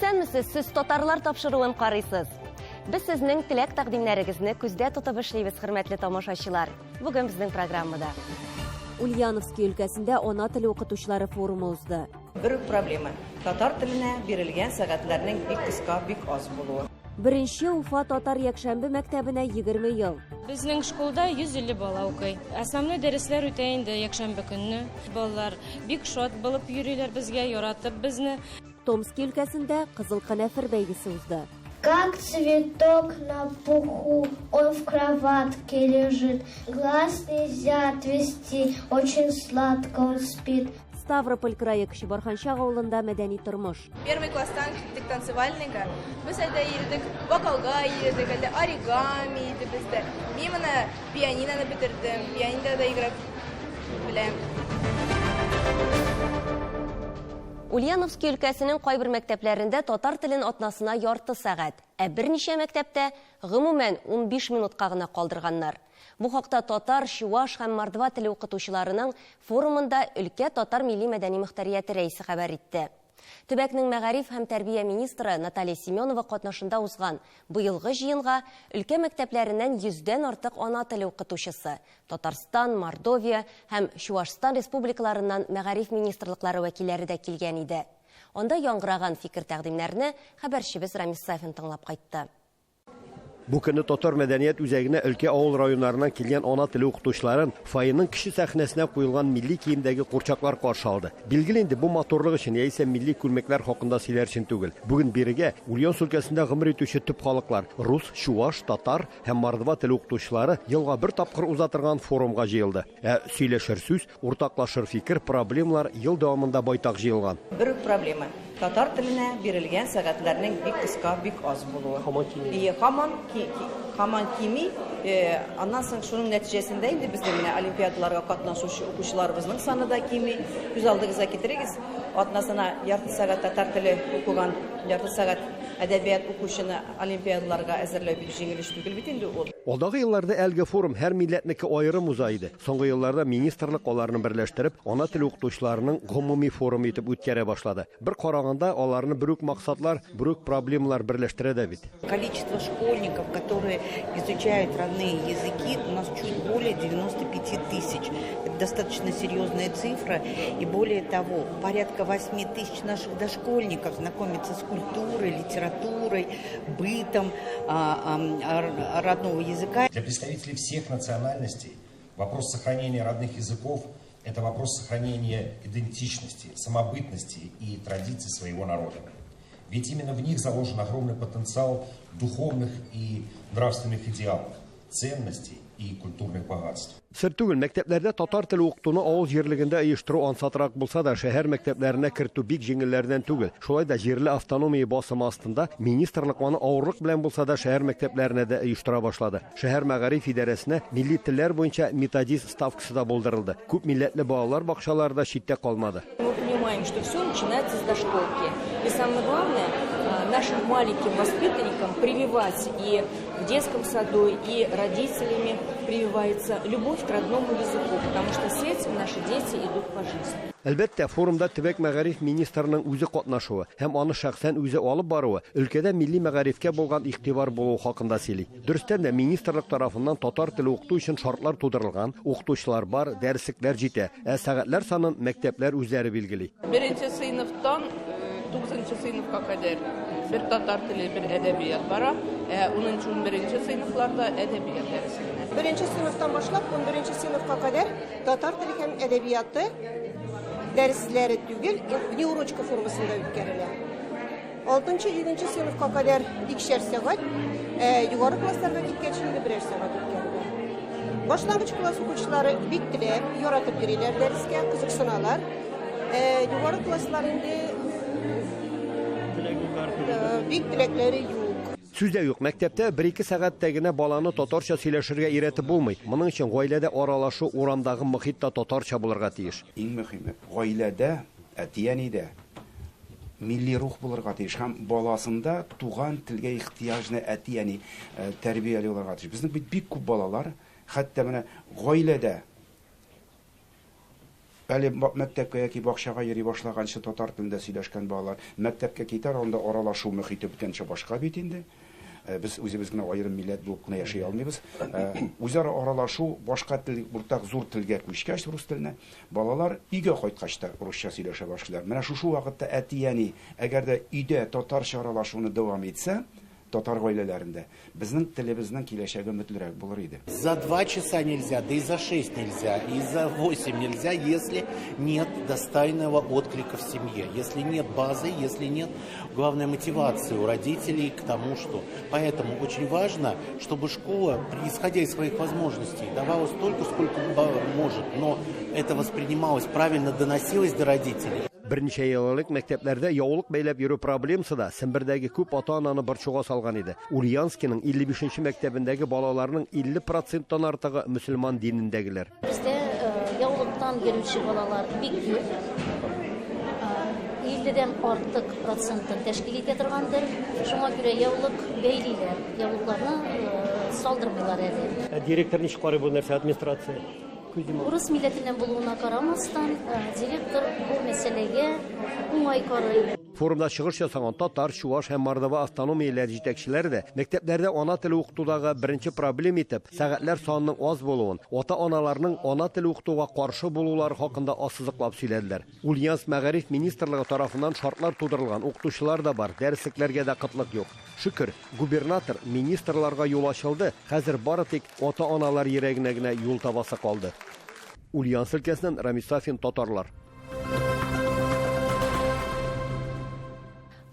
Исәнмесез, сез татарлар тапшыруын карыйсыз. Без сезнең теләк тәкъдимнәрегезне күздә тотып эшлибез, хөрмәтле тамашачылар. Бүген безнең программада Ульяновский өлкәсендә ана теле укытучылары форумы узды. Бер проблема. Татар теленә бирелгән сәгатьләрнең бик кыска, бик аз булуы. Беренче Уфа татар якшәмбе мәктәбенә 20 ел. Безнең школда 150 бала укый. Основной дәресләр үтә инде якшәмбе көнне. Балалар бик шат булып йөриләр безгә, яратып безне. Томский өлкәсендә Кызыл Канәфер бәйгесе узды. Как цветок на пуху, он в кроватке лежит. Глаз нельзя отвести, очень сладко он спит. Ставрополь крае Кечебарханчак авылында мәдәни тормыш. Первый класстан киттек танцевальныйга. Без әлдә йөрдек, вокалга йөрдек, әлдә оригами иде бездә. Мин моны пианиноны бетердем, пианинода играп беләм. Ульяновский өлкәсенең кайбер мәктәпләрендә татар телен атнасына ярты сәгать, ә берничә мәктәптә гомумән 15 минутка гына калдырганнар. Бу хакта татар, чуаш һәм мордва теле укытучыларының форумында өлкә татар милли мәдәни мөхтәрияте рәисе хәбәр итте. Төбәкнең мәгариф һәм тәрбия министры Наталья Семенова катнашында узган быелгы җыенга өлкә мәктәпләреннән 100дән артык ана теле укытучысы, Татарстан, Мордовия һәм Чуашстан республикаларыннан мәгариф министрлыклары вәкилләре дә килгән иде. Анда яңгыраган фикер тәкъдимнәрне хәбәрчебез Рамис Сафин тыңлап кайтты. Бу көнне татар мәдәният үзәгенә өлкә авыл районнарыннан килгән ана теле укытучыларын файының кеше сәхнәсенә куелган милли киемдәге курчаклар каршы алды. Билгеле инде бу матурлык өчен яисә милли күрмәкләр хакында сөйләр өчен түгел. Бүген бирегә Ульяновск өлкәсендә гомер итүче төп халыклар рус, чуаш, татар һәм мордва теле укытучылары елга бер тапкыр узатырган форумга җыелды. Сөйләшер сүз, уртаклашыр фикер, проблемалар ел дәвамында байтак җыелган. Бер проблема. Татар теленә бирелгән сәгатьләрнең бик кыска, бик аз булуы. Хаман кими, аннан соң шуның нәтиҗәсендә инде безнең менә олимпиадаларга катнашучы укучыларыбызның саны да кими. Күз алдыгызга китерегез, атнасына ярты сәгать татар теле укыган, ярты сәгать әдәбият укучыны олимпиадаларга әзерләү бик җиңел эш түгел бит инде ул. Алдагы елларда әлге форум һәр милләтнеке аерым уза иде. Соңгы елларда министрлык аларны берләштереп, ана теле укытучыларының гомуми форумы итеп үткәрә башлады. Бер караганда аларны бер үк максатлар, бер үк проблемалар берләштерә дә бит. Количество школьников, которые изучают родные языки, у нас чуть более 95 тысяч. Это достаточно серьезная цифра. И более того, порядка 8 тысяч наших дошкольников знакомятся с культурой, литературой, бытом родного языка. Для представителей всех национальностей вопрос сохранения родных языков – это вопрос сохранения идентичности, самобытности и традиций своего народа. Ведь именно в них заложен огромный потенциал духовных и нравственных идеалов, ценностей и культурных богатств. Сер түгел, мәктәпләрдә татар теле укытуны авыл җирлегендә оештыру ансатрак булса да, шәһәр мәктәпләренә кертү бик җиңелләрдән түгел. Шулай да җирле автономия басымы астында министрлык аны авырлык белән булса да шәһәр мәктәпләренә дә оештыра башлады. Шәһәр мәгариф идарәсенә милли телләр буенча методист ставкасы да булдырылды. Күп милләтле балалар бакчалары да читтә калмады. Мы понимаем, что все начинается с дошколки. И самое главное, нашим маленьким воспитанникам прививать и в детском саду, и родителями прививается любовь к родному языку, потому что с этим наши дети идут по жизни. Әлбәттә, форумда төбәк мәгариф министрының үзе катнашуы һәм аны шәхсән үзе алып баруы өлкәдә милли мәгарифкә булган игътибар булуы хакында сөйли. Дөрестән дә министрлык тарафыннан татар теле укыту өчен шартлар тудырылган, укытучылар бар, дәреслекләр җитә, сәгатьләр санын мәктәпләр үзләре билгели. Беренче сыйныфтан 9-нчы сыйныфка кадәр бер татар теле, бер әдәбият бара. 10-11-нче сыйныфларда әдәбият дәресе. Беренче сыйныфтан башлап 11-нче сыйныфка кадәр татар теле һәм әдәбияты дәресләре түгел, внеурочка формасында үткәрелә. 6-7-нче сыйныфка кадәр икешәр сәгать, югары классларга киткәнче инде берәр сәгать үткәрелә. Башлангыч класс укучылары бик теләп, яратып йөриләр дәрескә, кызыксыналар. Югары класслар инде бик теләкләре юк. Сүздә юк, мәктәптә 1-2 сәгатьтә генә баланы татарча сөйләшергә өйрәтеп булмый. Моның өчен гаиләдә аралашу, урамдагы мөхиттә татарча булырга тиеш. Иң мөһиме, гаиләдә, әти-әнидә милли рух булырга тиеш һәм баласында туган телгә ихтияҗны әти-әни тәрбияле булырга тиеш. Безнең бит бик күп балалар, хәтта менә гаиләдә Әле мәктәпкә яки бакчага йөри башлаганчы татар телендә сөйләшкән балалар мәктәпкә китәр, анда аралашу мөхите бөтенчә башка бит инде. Без үзебез генә аерым милләт булып кына яши алмыйбыз. Үзара аралашу башка тел, уртак зур телгә күчкәч рус теленә, балалар өйгә кайткач та русча сөйләшә башлыйлар. Менә шушы вакытта әти-яни, әгәр дә өйдә татарча аралашуны дәвам итсә, татар гаиләләрендә безнең телебезнең киләчәге өметлерәк булыр иде. За 2 часа нельзя, да и за 6 нельзя, и за 8 нельзя, если нет достойного отклика в семье, если нет базы, если нет главной мотивации у родителей к тому, что. Поэтому очень важно, чтобы школа, исходя из своих возможностей, давала столько, сколько может, но это воспринималось правильно, доносилось до родителей. Берничә еллык мәктәпләрдә яулык бәйләп йөрү проблемасы да Сембердәге күп ата-ананы борчуга салган иде. Ульяновскиның 55-нче мәктәбендәге балаларның 50%-тан артыгы мөселман динендәгеләр. Бездә яулыктан йөрүче балалар бик күп. 50-дән артык процентын тәшкил итә торгандыр. Шуңа күрә яулык бәйлиләр. Яулыкларны салдырмыйлар әле. Директор ничек карый бу нәрсә администрация? Урыс милләтеннән булуына карамастан, директор бу мәсьәләгә уңай карый. Форумда чыгыш ясаган татар, чуаш һәм мордва автономияләр җитәкчеләре дә мәктәпләрдә ана теле укытудагы беренче проблема итеп сәгатьләр санының аз булуын, ата-аналарның ана теле укытуга каршы булулары хакында ассызыклап сөйләделәр. Ульяновск мәгариф министрлыгы тарафыннан шартлар тудырылган, укытучылар да бар, дәреслекләргә дә кытлык юк. Шөкер, губернатор министрларга юл ачылды, хәзер бары тик ата-аналар йөрәгенә генә юл табасы калды. Ульяновск өлкәсеннән Рамис Сафин, татарлар.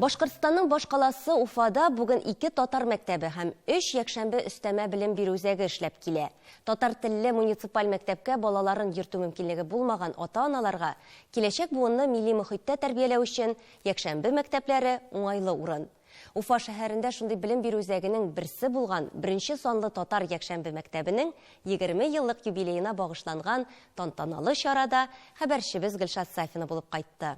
Башкортстанның башкаласы Уфада бүген 2 татар мәктәбе һәм 3 якшәмбе өстәмә белем бирү үзәге эшләп килә. Татар телле муниципаль мәктәпкә балаларын йөртү мөмкинлеге булмаган ата-аналарга киләчәк буынны милли мөхиттә тәрбияләү өчен якшәмбе мәктәпләре уңайлы урын. Уфа шәһәрендә шундый белем бирү үзәгенең берсе булган беренче санлы татар якшәмбе мәктәбенең 20 еллык юбилеена багышланган тантаналы чарада хәбәрчебез Гөлшат Сафина булып кайтты.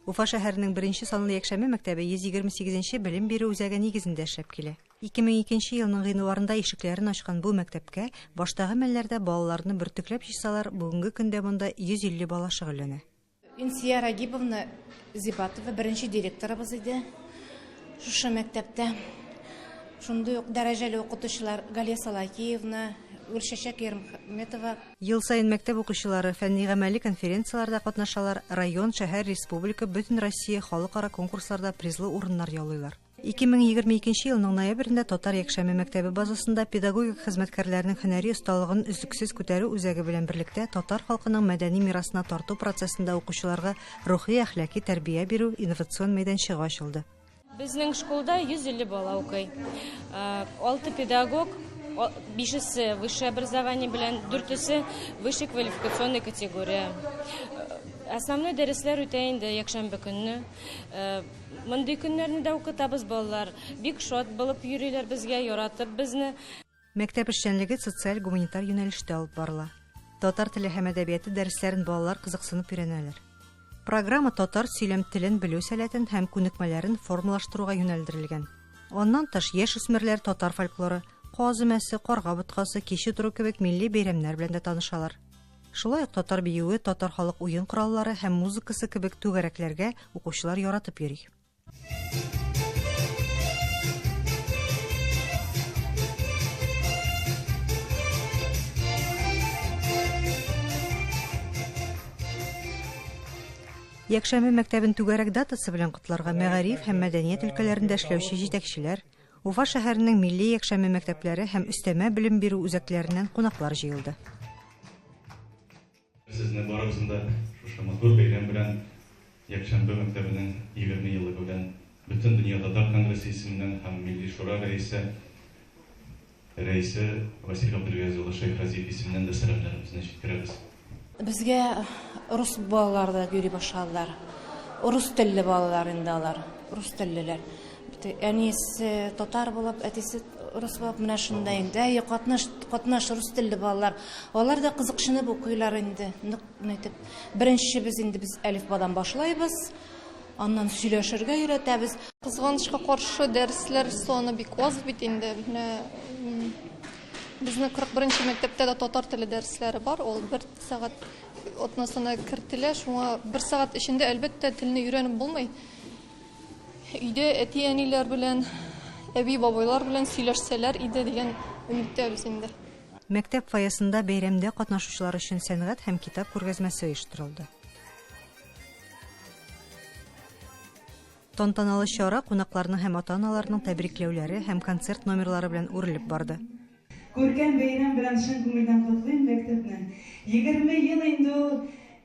Уфа шәһәренең беренче санлы якшәмбе мәктәбе 128-нче белем бирү үзәге нигезендә эшләп килә. 2002 елның гыйнварында ишекләрен ачкан бу мәктәпкә баштагы мәлләрдә балаларны бөртекләп җыйсалар, бүгенге көндә монда 150 бала шөгыльләнә. Инсия Рагибовна Зибатова беренче директорыбыз иде. Шушы мәктәптә шундый ук дәрәҗәле укытучылар Галия Салакиевна, Гөлшәчәк Ермөхәмәтова. Ел сайын мәктәп укучылары фәнни-гамәли конференцияларда катнашалар, район, шәһәр, республика, бөтен Россия халыкара конкурсларда призлы урыннар яулыйлар. 2022 елның ноябрендә Татар якшәмбе мәктәбе базасында педагогик хезмәткәрләрнең һөнәри осталыгын өзлексез күтәрү үзәге белән берлектә татар халкының мәдәни мирасына тарту процессында укучыларга рухи әхлаки тәрбия бирү инновацион мәйданчыгы ачылды. Безнең школда 150 бала укый. 6 педагог, 5-се высшее образование белән, 4-се высшая квалификационная категория. Основной дәресләр үтә инде якшәмбе көнне. Мондый көннәрне дә укытабыз балалар. Бик шат булып йөриләр безгә, яратып безне. Мәктәп эшчәнлеге социаль гуманитар юнәлештә алып барыла. Татар теле һәм әдәбияты дәресләрен балалар кызыксынып өйрәнәләр. Программа татар сөйләм телен белү сәләтен һәм күнекмәләрен формалаштыруга юнәлдерелгән. Аннан тыш яшь-үсмерләр татар фольклоры, казымәсе, карга боткасы, кече туры кебек милли бәйрәмнәр белән дә танышалар. Шулай ук татар биюе, татар халык уен кораллары һәм музыкасы кебек түгәрәкләргә укучылар яратып йөри. Якшәмбе мәктәбен түгәрәк датасы белән котларга мәгариф һәм мәдәният өлкәләрендә эшләүче җитәкчеләр, Уфа шәһәренең милли якшәмбе мәктәпләре һәм өстәмә белем бирү үзәкләреннән кунаклар җыелды. Сезне барыбызда шушы матур бәйрәм белән якшәмбе мәктәбенең 20 еллыгы белән бөтен дөнья татар конгрессы исеменнән һәм милли шура рәисе Василий Абдулгазиевич улы Шейх Разиев исеменнән дә сәламнарыбызны җиткерәбез. Безгә рус балалары да йөри башладылар. Рус телле балалар инде алар, рус теллеләр. Әнисе татар булып, әтисе рус булып, менә шунда инде катнаш рус телле балалар. Алар да кызыкчынып укыйлар инде. Нәйтеп, беренче без әлифбадан башлайбыз. Аннан сөйләшергә өйрәтәбез. Кызганычка каршы дәресләр саны бик аз бит инде. Безнең 41-нче мәктәптә дә татар теле дәресләре бар. Ул 1 сәгать атнасына кертелә. Шуңа 1 сәгать эчендә әлбәттә телне өйрәнеп булмый. Өйдә әти-әниләр белән, әби-бабайлар белән сөйләшсәләр иде дигән өметтәбез инде. Мәктәп фойесында бәйрәмдә катнашучылар өчен сәнгать һәм китап күргәзмәсе оештырылды. Тантаналы чара кунакларның һәм ата-аналарның тәбрикләүләре һәм концерт номерлары белән үрелеп барды. Күркәм бәйрәм белән чын күңелдән котлыйм мәктәпне. 20 ел инде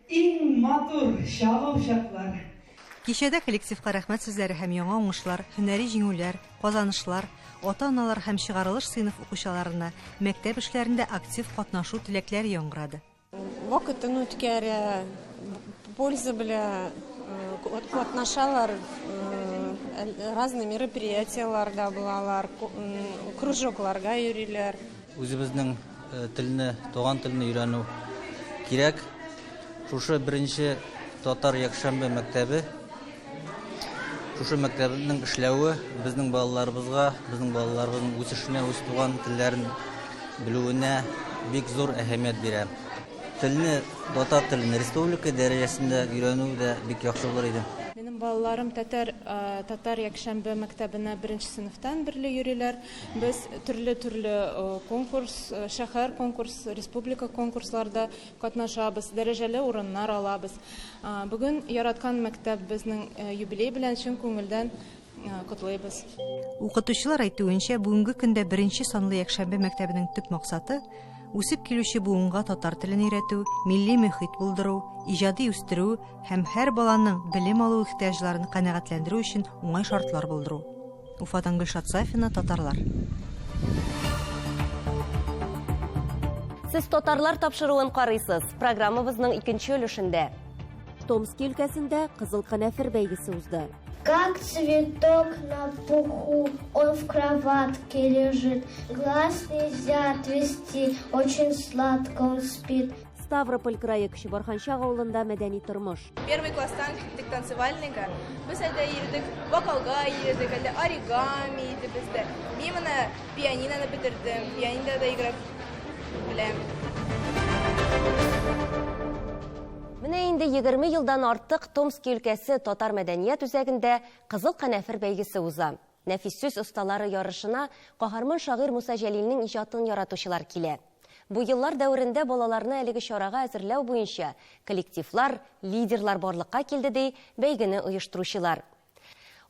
иң матур чагы чаклар. Кичәдә коллективка рәхмәт сүзләре һәм яңа уңышлар, һөнәри җиңүләр, казанышлар, ата-аналар һәм чыгарылыш сыйныф укучыларына мәктәп эшләрендә актив катнашу теләкләре яңгырады. Вакытын үткәрә, польза белән катнашалар, разные мероприятияларда булалар, кружокларга йөриләр. Үзебезнең телне, туган телне өйрәнү кирәк. Шушы беренче татар якшәмбе мәктәбе. Шушы мәктәбнең эшләве безнең балаларыбызга, безнең балаларыбызның үсешенә, үз туган телләрен белүенә бик зур әһәмият бирә. Телне, татар телен республика дәрәҗәсендә өйрәнү дә бик яхшы булыр иде. Минем балаларым татар якшәмбе мәктәбенә 1-нче сыйныфтан берле йөриләр. Без төрле конкурс, шәһәр конкурс, республика конкурсларда катнашабыз, дәрәҗәле урыннар алабыз. Бүген яраткан мәктәп безнең юбилей белән чын күңелдән котлыйбыз. Укытучылар әйтүенчә, бүгенге көндә 1-нче санлы якшәмбе мәктәбенең төп максаты үсеп килүче буынга татар телен өйрәтү, милли мөхит булдыру, иҗади үстерү һәм һәр баланың белем алу ихтыяҗларын канәгатьләндерү өчен уңай шартлар булдыру. Уфадан Гөлшат Сафина, татарлар. Сез татарлар тапшыруын карыйсыз. Программабызның 2нче өлешендә. Томск өлкәсендә Кызыл канәфер бәйгесе узды. Как цветок на пуху, он в кроватке лежит. Глаз нельзя отвести, очень сладко он спит. Ставрополь крае Кечебарханчак авылында мәдәни тормыш. Первый класстан киттек танцевальныйга. Без әйдә йөрдек, вокалга йөрдек, әле оригами иде бездә. Мин моны пианиноны бетердем, пианинода да играп беләм. Менә инде 20 елдан артык Томск өлкәсе татар мәдәният үзәгендә Кызыл канәфер бәйгесе уза. Нәфис сүз осталары ярышына каһарман шагыйрь Муса Җәлилнең иҗатын яратучылар килә. Бу еллар дәверендә балаларны әлеге чарага әзерләү буенча коллективлар, лидерлар барлыкка килде ди бәйгене оештыручылар.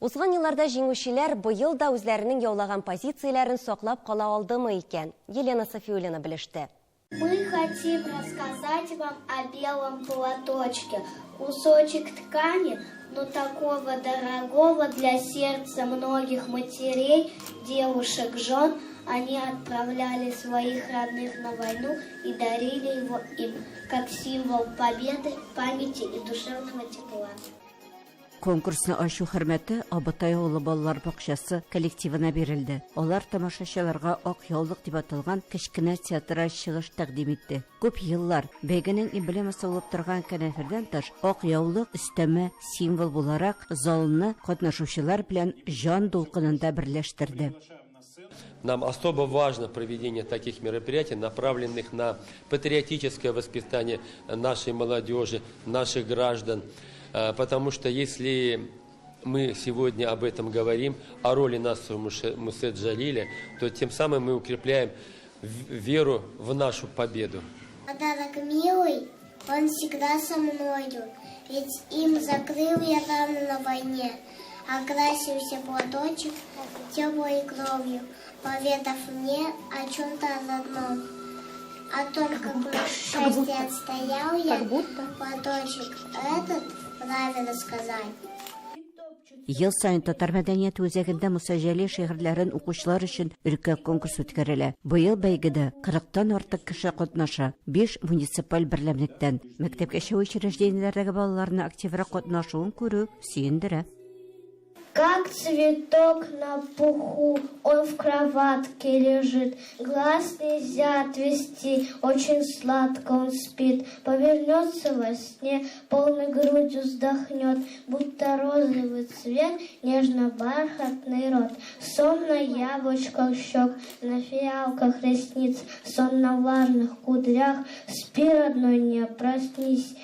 Узган елларда җиңүчеләр быел да үзләренең яулаган позицияләрен саклап кала алдымы икән? Елена Софиуллина белеште. Мы хотим рассказать вам о белом платочке. Кусочек ткани, но такого дорогого для сердца многих матерей, девушек, жен. Они отправляли своих родных на войну и дарили его им, как символ победы, памяти и душевного тепла. Конкурсны ачу хөрмәте Абытай авылы балалар бакчасы коллективына бирелде. Алар тамашачыларга ак яулык дип аталган кечкенә театрга чыгыш тәкъдим итте. Күп еллар бәйгенең эмблемасы булып торган канәфердән тыш ак яулык өстәмә символ буларак залны катнашучылар белән җан дулкынында берләштерде. Нам особо важно проведение таких мероприятий, направленных на патриотическое воспитание нашей молодежи, наших граждан. Потому что если мы сегодня об этом говорим, о роли нас Мусе Джалиля, то тем самым мы укрепляем веру в нашу победу. Подарок милый, он всегда со мною, ведь им закрыл я рану на войне, окрасился платочек теплой кровью, поведав мне о чем-то родном. О том, какое счастье отстоял я, платочек этот правильно сказать. Ел сайын татар мәдәнияте үзәгендә Муса Җәлил шигырьләрен укучылар өчен өлкә конкурс үткәрелә. Быел бәйгедә 40-тан артык кеше катнаша. 5 муниципаль берләмлектән мәктәпкәчә учреждениеләрдәге балаларны активрак катнашуын күрү сөендерә. Как цветок на пуху, он в кроватке лежит. Глаз нельзя отвести, очень сладко он спит. Повернется во сне, полной грудью вздохнет, будто розовый цвет, нежно-бархатный рот. Сон на яблочках щек, на фиалках ресниц, сон на влажных кудрях. Спи, родной, не проснись.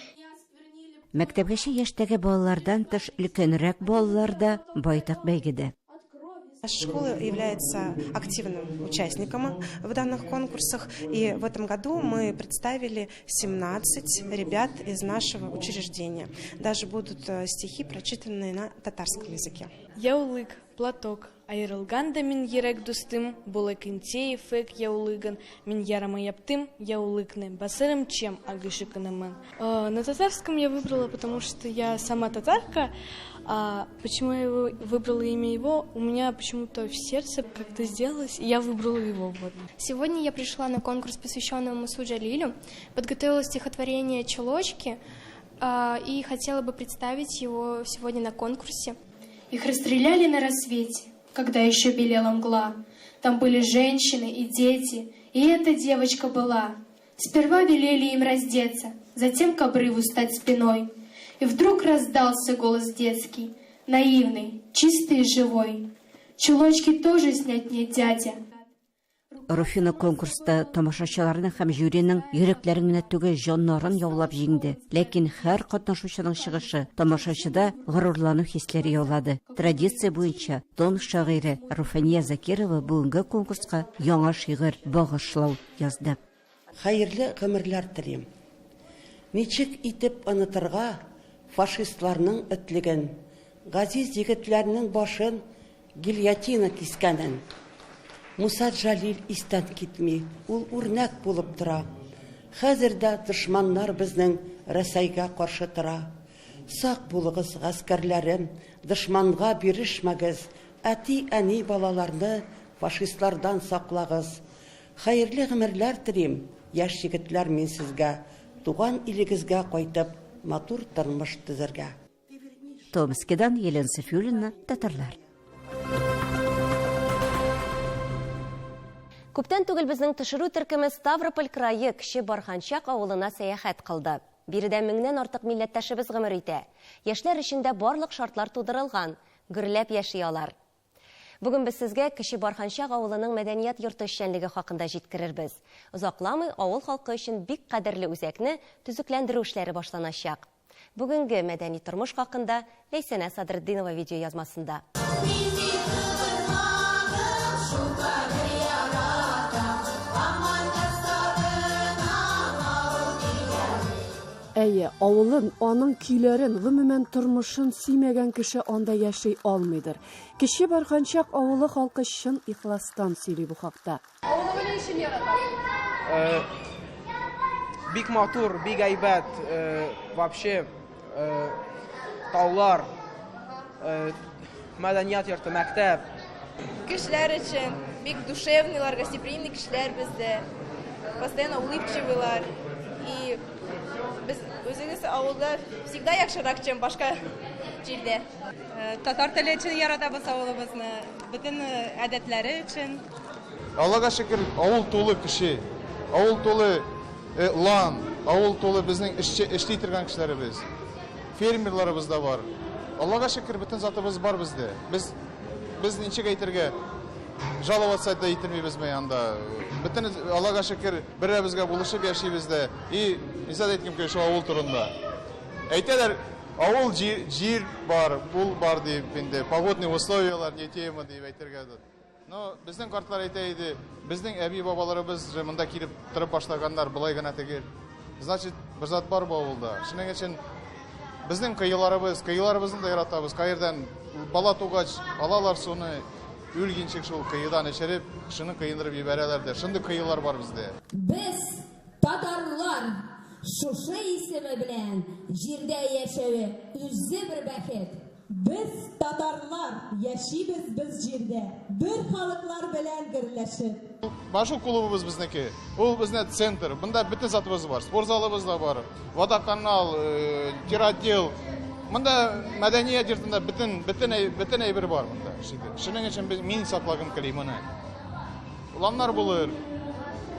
Мәктәпкәчә яшьтәге балалардан тыш өлкәнрәк балалар да байтак бәйгедә. Школа является активным участником в данных конкурсах, и в этом году мы представили 17 ребят из нашего учреждения. Даже будут стихи, прочитанные на татарском языке. Яулык, платок, айрылганда мин ерек дустым, булыкынте фек яулыгын, мин ярама яптым, яулыкны, басырым чем агышыкынымын. На татарском я выбрала, потому что я сама татарка. А почему я выбрала имя его, у меня почему-то в сердце как-то сделалось, и я выбрала его. Вот. Сегодня я пришла на конкурс, посвященный Мусу Джалилю, подготовила стихотворение «Чулочки» и хотела бы представить его сегодня на конкурсе. Их расстреляли на рассвете, когда еще белела мгла. Там были женщины и дети, и эта девочка была. Сперва велели им раздеться, затем к обрыву стать спиной. И вдруг раздался голос детский, наивный, чистый и живой. Чулочки тоже снять не дядя. Руфина конкурста тамашачыларның һәм жюринең йөрәкләрен генә түгел җаннарын яулап җиңде. Ләкин һәр катнашучының чыгышы тамашачыда горурлану хисләре яулады. Традиция буенча тон шагыйре Руфания Закирова бүгенге конкурска яңа шигырь багышлау язды. Хәерле гомерләр телим. Ничек итеп онытырга фашистларның этлеген, газиз егетләрнең башын гильотина кискәнен. Муса Джалил истән китми, ул үрнәк булып тора. Хәзер дә дошманнар безнең Рәсәйгә каршы тора. Сак булыгыз, гаскәрләрем, дошманга бирешмәгез, әти-әни балаларны фашистлардан саклагыз. Хәерле гомерләр телим, яшь егетләр, мин сезгә, туган илегезгә кайтып, матур тормыш төзәргә. Томскидан Елена Сафиуллина, татарлар. Күптән түгел безнең төшерү төркеме Ставрополь крае Кече Барханчак авылына сәяхәт кылды. Биредә меңнән артык милләттәшебез гомер итә. Яшьләр өчен дә барлык шартлар тудырылган, гөрләп яши алар. Бүген без сезгә Кече Барханчак авылының мәдәният йорты эшчәнлеге хакында җиткерербез. Озакламый авыл халкы өчен бик кадерле үзәкне төзекләндерү эшләре башланачак. Бүгенге мәдәни тормыш хакында Ләйсәнә Садретдинова видео язмасында. Әйе, авылын, аның көйләрен, гомумән тормышын сөймәгән кеше анда яши алмыйдыр. Кече Барханчак авылы халкы чын ихластан сөйли бу хакта. Авылны ни өчен ярата? Бик матур, бик әйбәт, вообще таулар, мәдәният йорты, мәктәп. Кешеләр өчен бик душевныйлар, гостеприимный кешеләр бездә. Постоянно улыбчивыйлар. И biz özünüz avulda всегда yaxşırak чем başka җирдә. Татар теле өчен яратабыз авылыбызны, бүтән әдәтләре өчен. Аллага шөкер, авыл тулы кеше, авыл тулы лан, авыл тулы безнең эшли торган кешеләребез. Фермерларыбыз да бар. Аллага шөкер, бүтән затыбыз бар бездә. Без ничек әйтергә жаловаться да итмибез анда. Бүтән Аллага шөкер, беребезгә булышып яшибез дә. И нисә әйткән ки, шу авыл турында. Әйтәләр, авыл җир бар, бул бар дип инде, погодные условиялар не тема дип әйтергә. Но безнең картлар әйтә иде, безнең әби бабаларыбыз монда килеп торып башлаганнар, булай гына түгел. Значит, бер зат бар бу авылда. Шуның өчен безнең кыйларыбызны да яратабыз. Кайердан бала тугач алалар суны үлгенчек шул кыйдан эчереп, шуны кыйындырып җибәрәләр дә. Шундый кыйлар бар бездә. Без татарлар шушы исеме белән җирдә яшәүе үзе бер бәхет. Без татарлар яшибез без җирдә, бер халыклар белән гөрләшеп. Башу клубыбыз безнеке. Ул безнең центр. Монда бөтен затыбыз бар. Спорт залыбыз да бар. Водоканал, тиротдел, Монда мәдәният йортында бөтен әйбер бар монда. Шуның өчен мин саклагым килә моны. Уланнар булыр.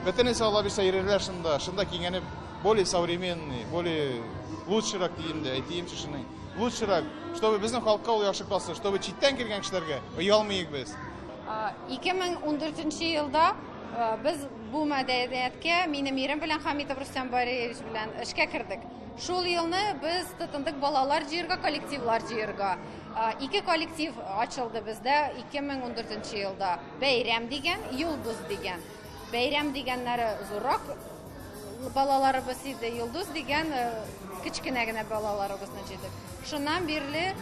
Бөтенесе ала бирсә йөрерләр шунда киңәнеп, более современный, более лучшерак дигән дә әйтим шуны. Лучшерак, чтобы безнең халыкка ул яхшы калсын, чтобы читтән килгән кешеләргә оялмыйк без. 2014 елда biz bu мәдәнияткә минем ирем белән Хамитов Рустам Борисович белән эшкә кердек. Шул елны biz тотындык балалар җыярга, коллективлар җыярга. 2 коллектив ачылды бездә 2014 елда. Бәйрәм дигән, Йолдыз дигән. Бәйрәм дигәннәре зуррак балаларыбыз иде, Йолдыз дигән кичкенә генә балаларыбызны җыйдык. Шуннан бирле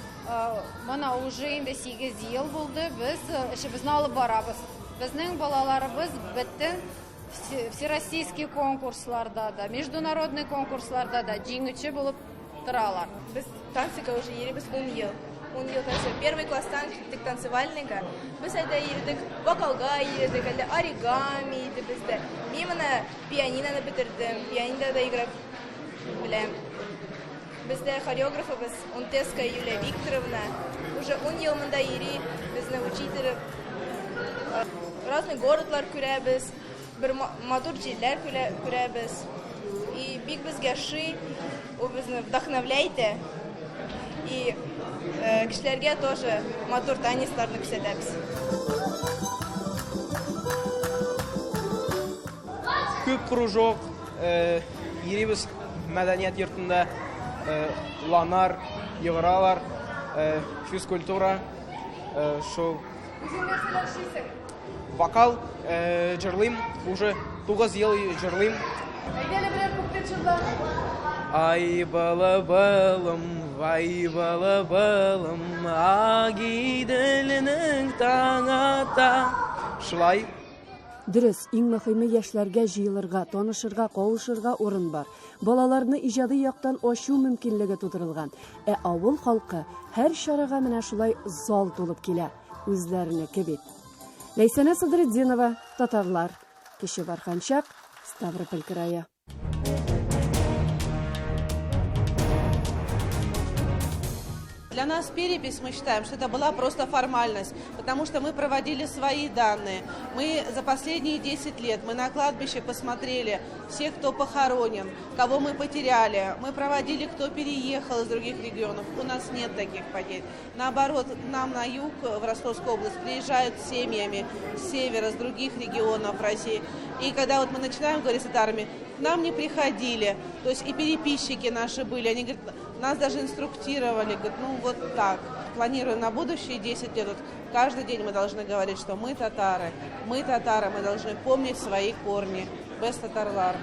моны уже инде 8 ел булды, без эшебезне алып барабыз. Безнең балаларыбыз бөтен всероссийский конкурсларда да, международный конкурсларда да җиңүче булып торалар. Без танцыга уже йөрибез 10 ел. 10 ел танцы. Первый класстан киттек танцевальныйга. Без әйдә йөрдек, вокалга йөрдек, әле оригами иде бездә. Мин моны пианиноны бетердем, пианинода играп беләм. Бездә хореографыбыз Унтеская Юлия Викторовна. Уже 10 ел монда йөри, безне учитель. Разный городlar күрәбез, бер матур җирләр күрәбез. И бик безгә шый, ул безне вдохновляет. И кешеләргә тоже матур танецларны күрсәтәбез. Күп кружок, йөрибез мәдәният йортында, уланар, йөгералар, физкультура, шул вокал җырлыйм, уже 9 ел җырлыйм. Әйдәле берәр күптән җырла. Ай балабалым, вай балабалым, агиделенең таңата. Шулай. Дөрес, иң мөһиме яшьләргә җыелырга, танышырга, кавышырга урын бар. Балаларны иҗади яктан ачу мөмкинлеге тудырылган. Авыл халкы һәр чарага менә шулай зал тулып килә, үзләренеке бит. Ләйсәнә Садретдинова, татарлар, Кече Барханчак, Ставрополь крае. Для нас перепись, мы считаем, что это была просто формальность, потому что мы проводили свои данные. Мы за последние 10 лет, мы на кладбище посмотрели всех, кто похоронен, кого мы потеряли. Мы проводили, кто переехал из других регионов. У нас нет таких потерь. Наоборот, к нам на юг, в Ростовскую область, приезжают семьями с севера, с других регионов России. И когда вот мы начинаем говорить с татарами, к нам не приходили. То есть и переписчики наши были, они говорят, нас даже инструктировали, говорят, ну вот так. Планируем на будущие 10 лет. Вот каждый день мы должны говорить, что мы татары, мы должны помнить свои корни. Без татарлар.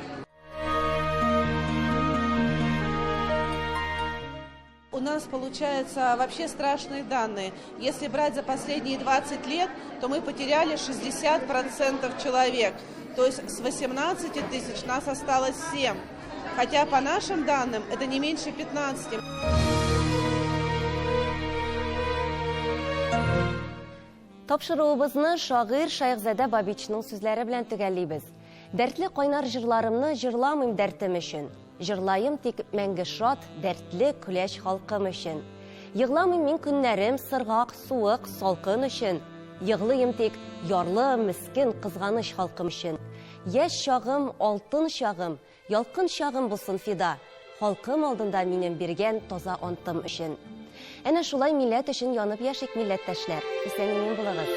У нас получается вообще страшные данные. Если брать за последние 20 лет, то мы потеряли 60% человек. То есть с 18 тысяч нас осталось 7. Хотя по нашим данным это не меньше 15. Тапшыруыбызны шагыйрь Шайхзадә Бабичның сүзләре белән төгәллибез. Дәртле кайнар җырларымны җырламыйм дәртем өчен. Җырлаем тик мәңге шат, дәртле күләч халкым өчен. Йыгламыйм мин көннәрем сыргак, суык, салкын өчен. Йыглыйм тик ярлы, мискин, кызганыч халкым өчен. Яшь чагым, алтын чагым, ялкын чагым булсын фида. Халкым алдында минем биргән таза антым өчен. Әнә шулай милләт өчен янып яшик милләттәшләр. Исән-имин булыгыз.